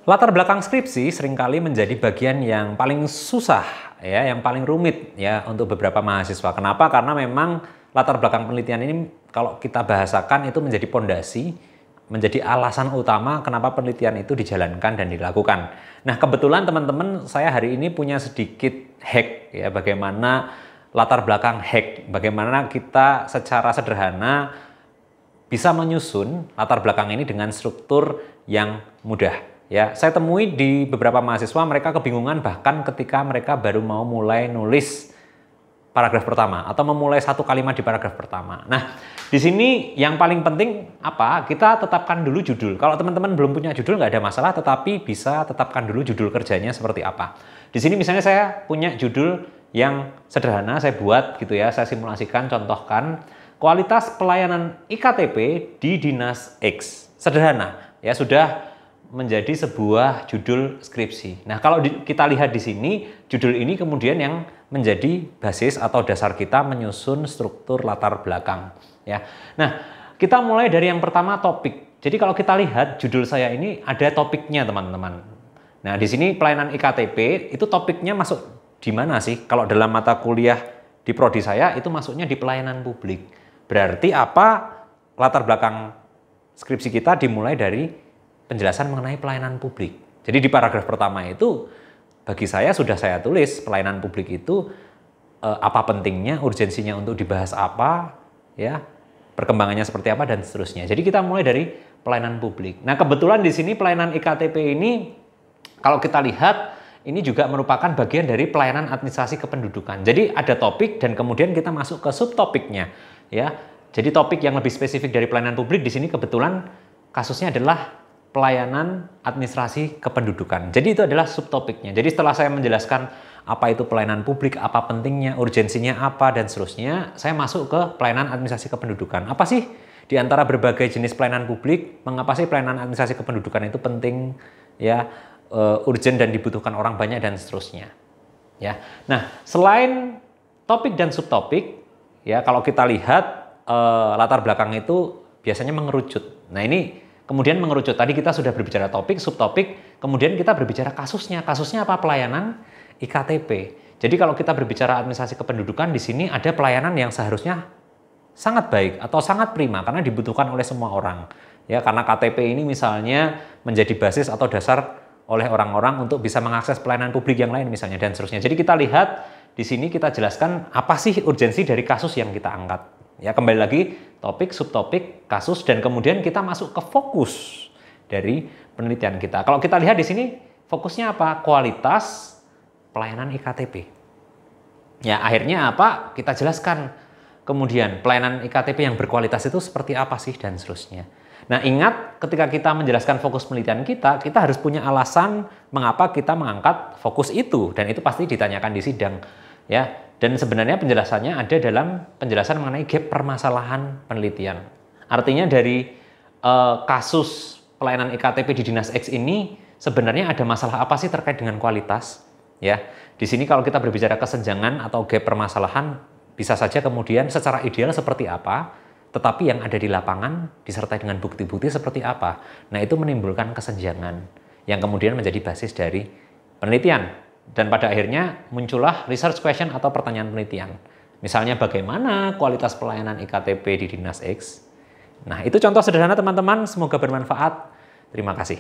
Latar belakang skripsi seringkali menjadi bagian yang paling susah, ya, yang paling rumit ya untuk beberapa mahasiswa. Kenapa? Karena memang latar belakang penelitian ini kalau kita bahasakan itu menjadi pondasi, menjadi alasan utama kenapa penelitian itu dijalankan dan dilakukan. Nah, kebetulan teman-teman saya hari ini punya sedikit hack ya, bagaimana latar belakang hack, bagaimana kita secara sederhana bisa menyusun latar belakang ini dengan struktur yang mudah. Ya, saya temui di beberapa mahasiswa mereka kebingungan bahkan ketika mereka baru mau mulai nulis paragraf pertama atau memulai satu kalimat di paragraf pertama. Nah, di sini yang paling penting apa? Kita tetapkan dulu judul. Kalau teman-teman belum punya judul nggak ada masalah, tetapi bisa tetapkan dulu judul kerjanya seperti apa. Di sini misalnya saya punya judul yang sederhana, saya buat gitu ya, saya simulasikan, contohkan kualitas pelayanan IKTP di Dinas X. Sederhana, ya sudah menjadi sebuah judul skripsi. Nah, kalau kita lihat di sini, judul ini kemudian yang menjadi basis atau dasar kita menyusun struktur latar belakang. Ya, nah kita mulai dari yang pertama topik. Jadi kalau kita lihat judul saya ini ada topiknya teman-teman. Nah, di sini pelayanan IKTP itu topiknya masuk di mana sih? Kalau dalam mata kuliah di prodi saya itu masuknya di pelayanan publik. Berarti apa? Latar belakang skripsi kita dimulai dari penjelasan mengenai pelayanan publik. Jadi di paragraf pertama itu bagi saya sudah saya tulis pelayanan publik itu apa pentingnya, urgensinya untuk dibahas apa, ya, perkembangannya seperti apa dan seterusnya. Jadi kita mulai dari pelayanan publik. Nah, kebetulan di sini pelayanan IKTP ini kalau kita lihat ini juga merupakan bagian dari pelayanan administrasi kependudukan. Jadi ada topik dan kemudian kita masuk ke subtopiknya, ya. Jadi topik yang lebih spesifik dari pelayanan publik di sini kebetulan kasusnya adalah pelayanan administrasi kependudukan. Jadi itu adalah subtopiknya. Jadi setelah saya menjelaskan apa itu pelayanan publik, apa pentingnya, urgensinya apa, dan seterusnya, saya masuk ke pelayanan administrasi kependudukan. Apa sih di antara berbagai jenis pelayanan publik, mengapa sih pelayanan administrasi kependudukan itu penting, ya, urgent dan dibutuhkan orang banyak, dan seterusnya. Ya. Nah, selain topik dan subtopik, ya, kalau kita lihat latar belakang itu biasanya mengerucut. Nah, ini kemudian mengerucut, tadi kita sudah berbicara topik, subtopik, kemudian kita berbicara kasusnya. Kasusnya apa? Pelayanan IKTP. Jadi kalau kita berbicara administrasi kependudukan, di sini ada pelayanan yang seharusnya sangat baik atau sangat prima karena dibutuhkan oleh semua orang. Ya, karena KTP ini misalnya menjadi basis atau dasar oleh orang-orang untuk bisa mengakses pelayanan publik yang lain misalnya dan seterusnya. Jadi kita lihat di sini kita jelaskan apa sih urgensi dari kasus yang kita angkat. Ya, kembali lagi topik, subtopik, kasus, dan kemudian kita masuk ke fokus dari penelitian kita. Kalau kita lihat di sini fokusnya apa? Kualitas pelayanan IKTP. Ya, akhirnya apa? Kita jelaskan kemudian pelayanan IKTP yang berkualitas itu seperti apa sih dan seterusnya. Nah, ingat ketika kita menjelaskan fokus penelitian kita harus punya alasan mengapa kita mengangkat fokus itu, dan itu pasti ditanyakan di sidang. Ya, dan sebenarnya penjelasannya ada dalam penjelasan mengenai gap permasalahan penelitian. Artinya dari kasus pelayanan IKTP di Dinas X ini sebenarnya ada masalah apa sih terkait dengan kualitas? Ya, di sini kalau kita berbicara kesenjangan atau gap permasalahan, bisa saja kemudian secara ideal seperti apa, tetapi yang ada di lapangan disertai dengan bukti-bukti seperti apa. Nah, itu menimbulkan kesenjangan yang kemudian menjadi basis dari penelitian. Dan pada akhirnya muncullah research question atau pertanyaan penelitian. Misalnya bagaimana kualitas pelayanan IKTP di Dinas X. Nah, itu contoh sederhana teman-teman, semoga bermanfaat. Terima kasih.